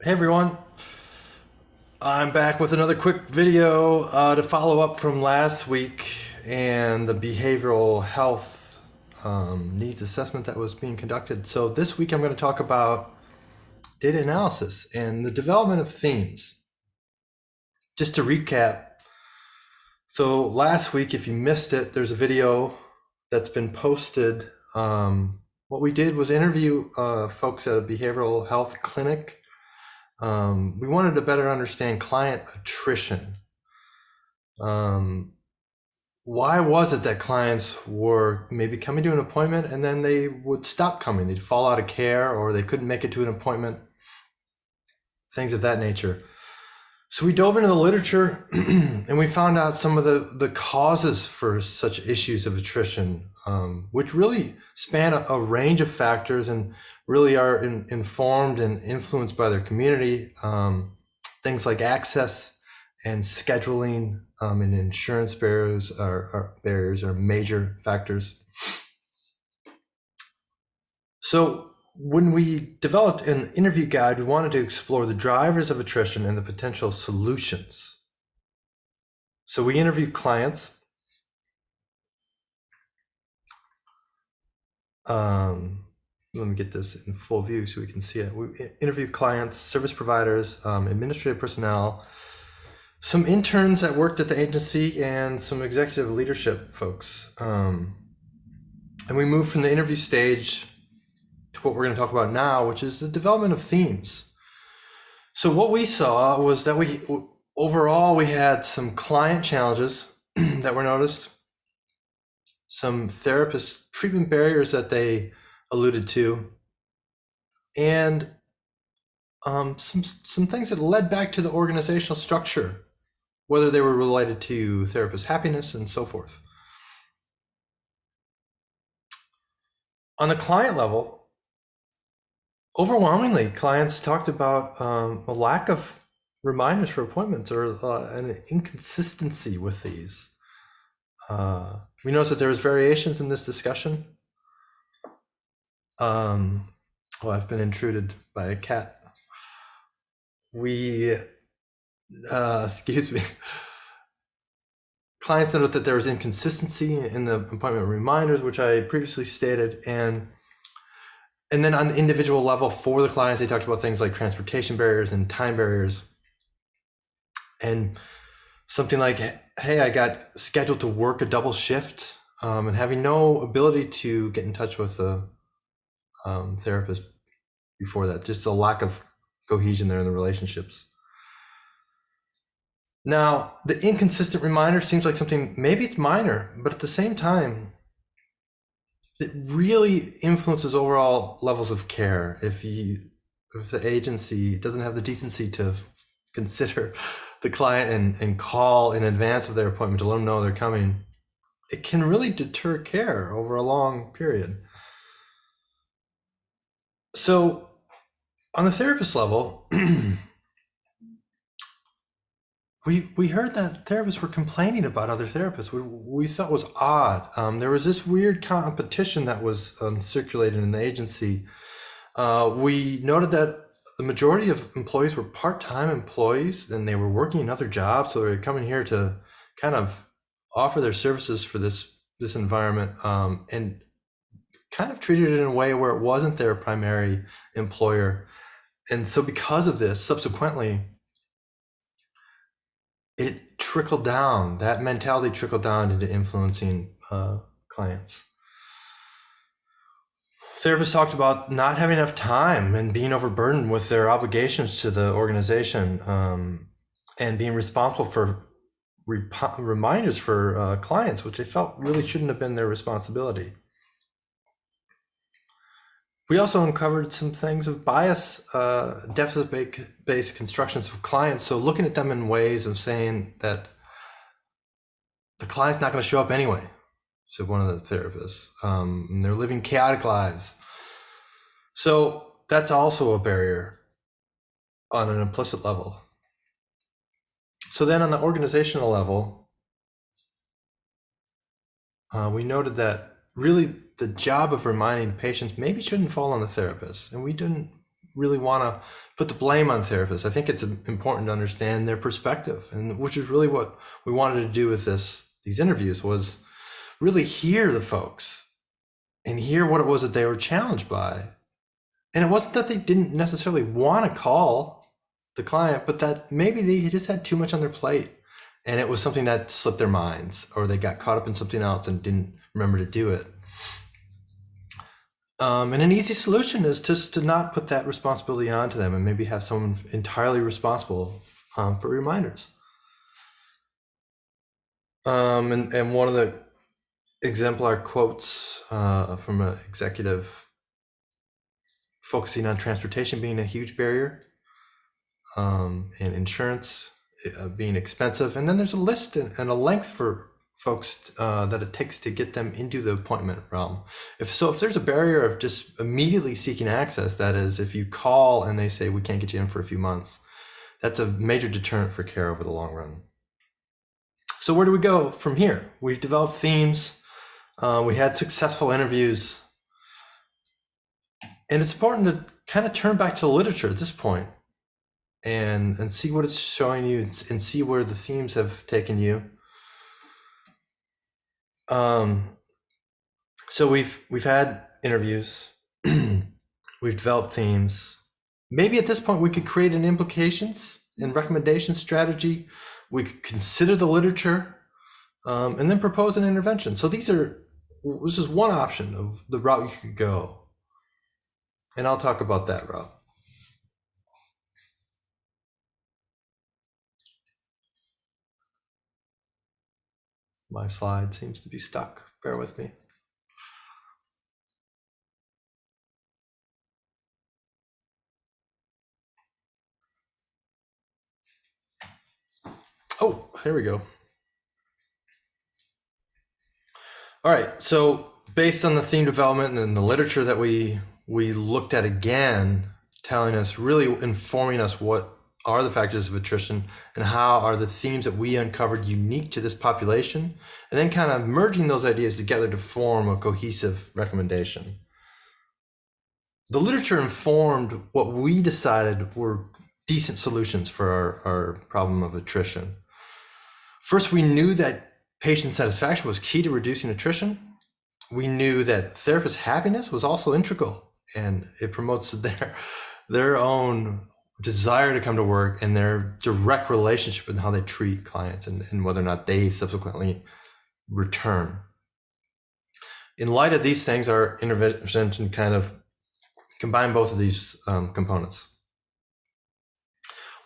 Hey everyone, I'm back with another quick video to follow up from last week and the behavioral health needs assessment that was being conducted. So this week I'm going to talk about data analysis and the development of themes. Just to recap, so last week, if you missed it, there's a video that's been posted. What we did was interview folks at a behavioral health clinic. We wanted to better understand client attrition. Why was it that clients were maybe coming to an appointment and then they would stop coming? They'd fall out of care or they couldn't make it to an appointment, things of that nature. So we dove into the literature and we found out some of the causes for such issues of attrition, which really span a range of factors and really are informed and influenced by their community. Things like access and scheduling and insurance barriers are major factors. So when we developed an interview guide, we wanted to explore the drivers of attrition and the potential solutions. So we interviewed clients. Let me get this in full view so we can see it. We interviewed clients, service providers, administrative personnel, some interns that worked at the agency, and some executive leadership folks. And we moved from the interview stage to what we're going to talk about now, which is the development of themes. So what we saw was that overall we had some client challenges that were noticed, some therapist treatment barriers that they alluded to, and some things that led back to the organizational structure, whether they were related to therapist happiness and so forth. On the client level, overwhelmingly, clients talked about a lack of reminders for appointments or an inconsistency with these. We noticed that there was variations in this discussion. Well, I've been intruded by a cat. Excuse me. Clients noted that there was inconsistency in the appointment reminders, which I previously stated, and then on the individual level for the clients, they talked about things like transportation barriers and time barriers. And something like, hey, I got scheduled to work a double shift and having no ability to get in touch with the therapist before that, just a lack of cohesion there in the relationships. Now, the inconsistent reminder seems like something, maybe it's minor, but at the same time, it really influences overall levels of care. If the agency doesn't have the decency to consider the client and call in advance of their appointment to let them know they're coming, it can really deter care over a long period. So on the therapist level, we heard that therapists were complaining about other therapists. We thought was odd. There was this weird competition that was circulated in the agency. We noted that the majority of employees were part-time employees and they were working in other jobs. So they were coming here to kind of offer their services for this environment and kind of treated it in a way where it wasn't their primary employer. And so because of this, subsequently, it trickled down, that mentality trickled down into influencing clients. Therapists talked about not having enough time and being overburdened with their obligations to the organization and being responsible for reminders for clients, which they felt really shouldn't have been their responsibility. We also uncovered some things of bias, deficit-based constructions of clients. So looking at them in ways of saying that the client's not going to show up anyway, said one of the therapists. And they're living chaotic lives. So that's also a barrier on an implicit level. So then on the organizational level, we noted that really the job of reminding patients maybe shouldn't fall on the therapist. And we didn't really want to put the blame on therapists. I think it's important to understand their perspective, and which is really what we wanted to do with these interviews, was really hear the folks and hear what it was that they were challenged by. And it wasn't that they didn't necessarily want to call the client, but that maybe they just had too much on their plate and it was something that slipped their minds, or they got caught up in something else and didn't remember to do it. And an easy solution is just to not put that responsibility onto them and maybe have someone entirely responsible for reminders. And one of the exemplar quotes from an executive focusing on transportation being a huge barrier, and insurance being expensive. And then there's a list and a length for folks that it takes to get them into the appointment realm. If there's a barrier of just immediately seeking access, that is, if you call and they say, we can't get you in for a few months, that's a major deterrent for care over the long run. So where do we go from here? We've developed themes. We had successful interviews. And it's important to kind of turn back to the literature at this point and see what it's showing you and see where the themes have taken you. So we've had interviews, we've developed themes. Maybe at this point we could create an implications and recommendation strategy. We could consider the literature and then propose an intervention. So this is one option of the route you could go. And I'll talk about that route. My slide seems to be stuck. Bear with me. Oh, here we go. All right, so based on the theme development and the literature that we looked at again, telling us, really informing us what are the factors of attrition and how are the themes that we uncovered unique to this population, and then kind of merging those ideas together to form a cohesive recommendation. The literature informed what we decided were decent solutions for our problem of attrition. First, we knew that patient satisfaction was key to reducing attrition. We knew that therapist happiness was also integral, and it promotes their own desire to come to work and their direct relationship in how they treat clients and whether or not they subsequently return. In light of these things, our intervention kind of combined both of these components.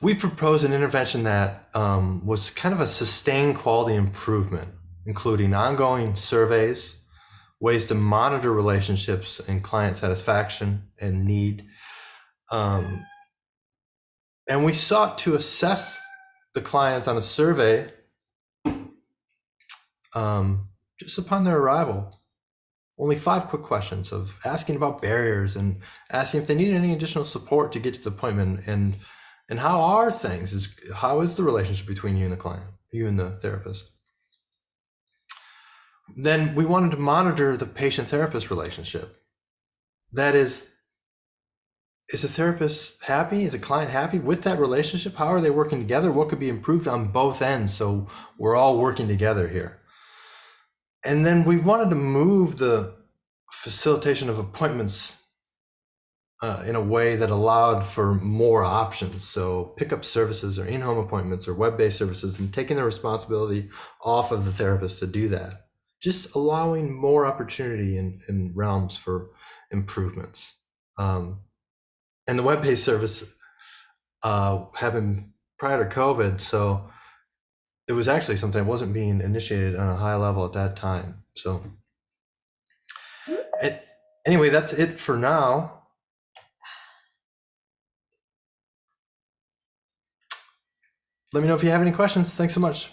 We proposed an intervention that was kind of a sustained quality improvement, including ongoing surveys, ways to monitor relationships and client satisfaction and need. And we sought to assess the clients on a survey just upon their arrival. Only 5 quick questions of asking about barriers and asking if they need any additional support to get to the appointment, and how are things? How is the relationship between you and the client, you and the therapist? Then we wanted to monitor the patient-therapist relationship. That is the therapist happy? Is the client happy with that relationship? How are they working together? What could be improved on both ends so we're all working together here? And then we wanted to move the facilitation of appointments in a way that allowed for more options. So pickup services or in-home appointments or web-based services, and taking the responsibility off of the therapist to do that. Just allowing more opportunity in realms for improvements. And the web-based service happened prior to COVID, so it was actually something that wasn't being initiated on a high level at that time. So anyway, that's it for now. Let me know if you have any questions. Thanks so much.